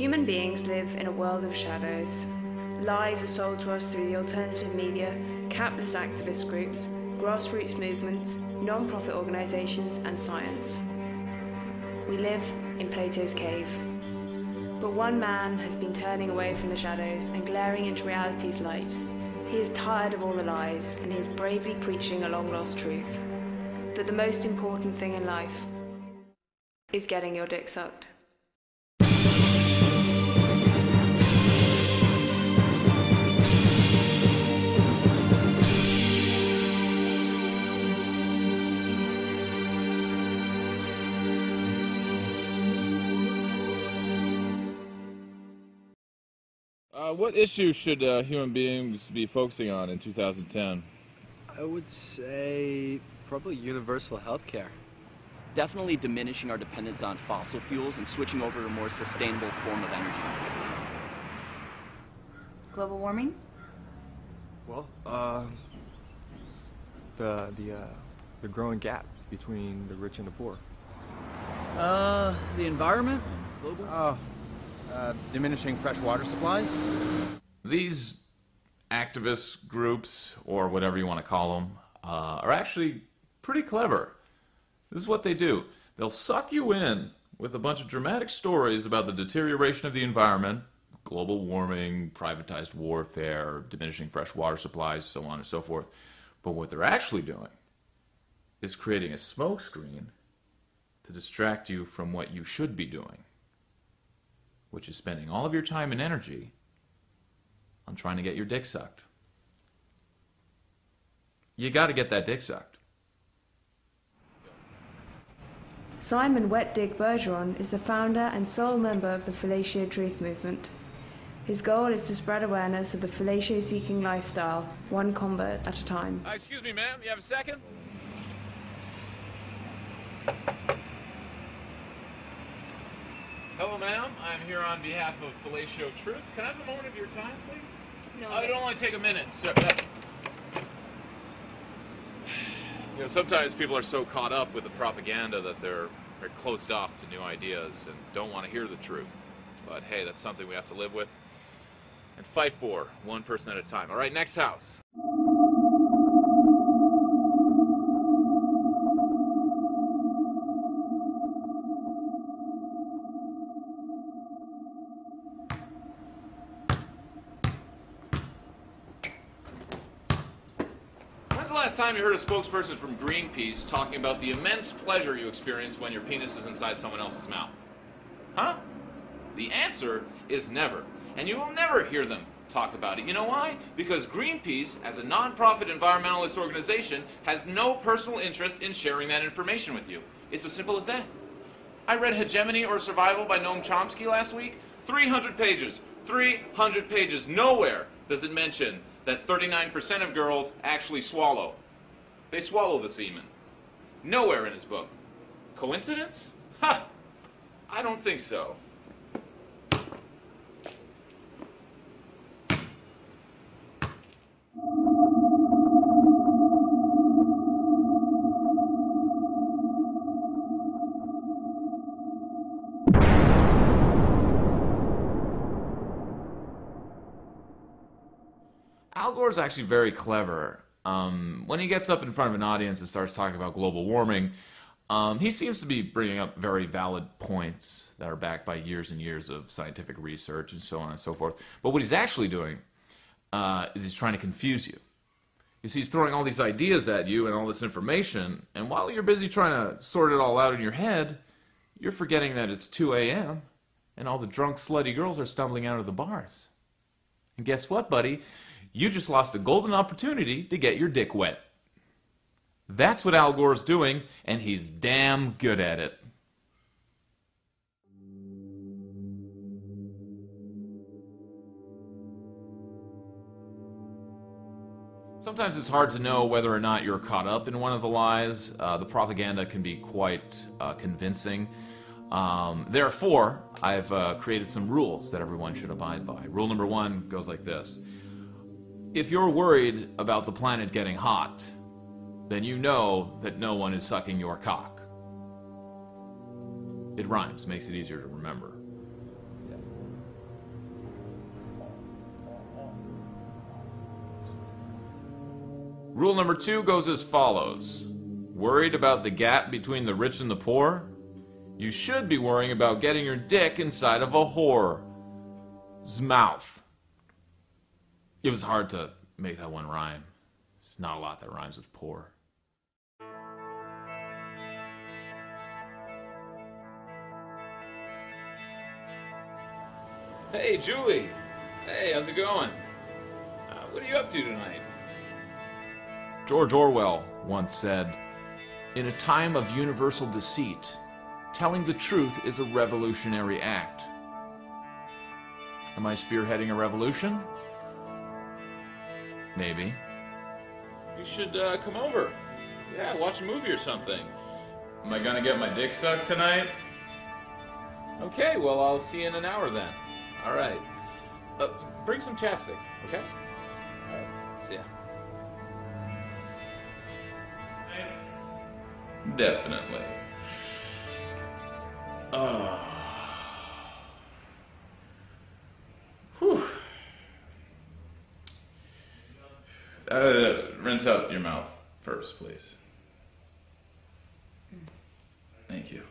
Human beings live in a world of shadows. Lies are sold to us through the alternative media, capitalist activist groups, grassroots movements, non-profit organisations and science. We live in Plato's cave. But one man has been turning away from the shadows and glaring into reality's light. He is tired of all the lies, and he is bravely preaching a long-lost truth. That the most important thing in life is getting your dick sucked. What issue should human beings be focusing on in 2010? I would say probably universal health care. Definitely diminishing our dependence on fossil fuels and switching over to a more sustainable form of energy. Global warming? Well, the growing gap between the rich and the poor. The environment? Global? Diminishing fresh water supplies? These activist groups, or whatever you want to call them, are actually pretty clever. This is what they do. They'll suck you in with a bunch of dramatic stories about the deterioration of the environment, global warming, privatized warfare, diminishing fresh water supplies, so on and so forth. But what they're actually doing is creating a smokescreen to distract you from what you should be doing, which is spending all of your time and energy on trying to get your dick sucked. You got to get that dick sucked. Simon Wet Dick Bergeron is the founder and sole member of the Fellatio Truth Movement. His goal is to spread awareness of the fellatio-seeking lifestyle, one convert at a time. Excuse me, ma'am, you have a second? Hello, ma'am. I'm here on behalf of Fellatio Truth. Can I have a moment of your time, please? No. It'll only take a minute. So, you know, sometimes people are so caught up with the propaganda that they're closed off to new ideas and don't want to hear the truth. But hey, that's something we have to live with and fight for, one person at a time. All right, next house. When's the last time you heard a spokesperson from Greenpeace talking about the immense pleasure you experience when your penis is inside someone else's mouth? Huh? The answer is never. And you will never hear them talk about it. You know why? Because Greenpeace, as a non-profit environmentalist organization, has no personal interest in sharing that information with you. It's as simple as that. I read Hegemony or Survival by Noam Chomsky last week. 300 pages. 300 pages. Nowhere does it mention that 39% of girls actually swallow. They swallow the semen. Nowhere in his book. Coincidence? Ha! I don't think so. Al Gore's actually very clever. When he gets up in front of an audience and starts talking about global warming, he seems to be bringing up very valid points that are backed by years and years of scientific research and so on and so forth. But what he's actually doing is he's trying to confuse you. You see, he's throwing all these ideas at you and all this information, and while you're busy trying to sort it all out in your head, you're forgetting that it's 2 a.m. and all the drunk, slutty girls are stumbling out of the bars. And guess what, buddy? You just lost a golden opportunity to get your dick wet. That's what Al Gore's doing, and he's damn good at it. Sometimes it's hard to know whether or not you're caught up in one of the lies. The propaganda can be quite convincing. Therefore, I've created some rules that everyone should abide by. Rule number 1 goes like this. If you're worried about the planet getting hot, then you know that no one is sucking your cock. It rhymes, makes it easier to remember. Rule number 2 goes as follows. Worried about the gap between the rich and the poor? You should be worrying about getting your dick inside of a whore's mouth. It was hard to make that one rhyme. There's not a lot that rhymes with poor. Hey, Julie. Hey, how's it going? What are you up to tonight? George Orwell once said, "In a time of universal deceit, telling the truth is a revolutionary act." Am I spearheading a revolution? Maybe. You should come over. Yeah, watch a movie or something. Am I gonna get my dick sucked tonight? Okay, well, I'll see you in an hour then. All right. Bring some chapstick, okay? All right. See ya. Definitely. Whew. Rinse out your mouth first, please. Thank you.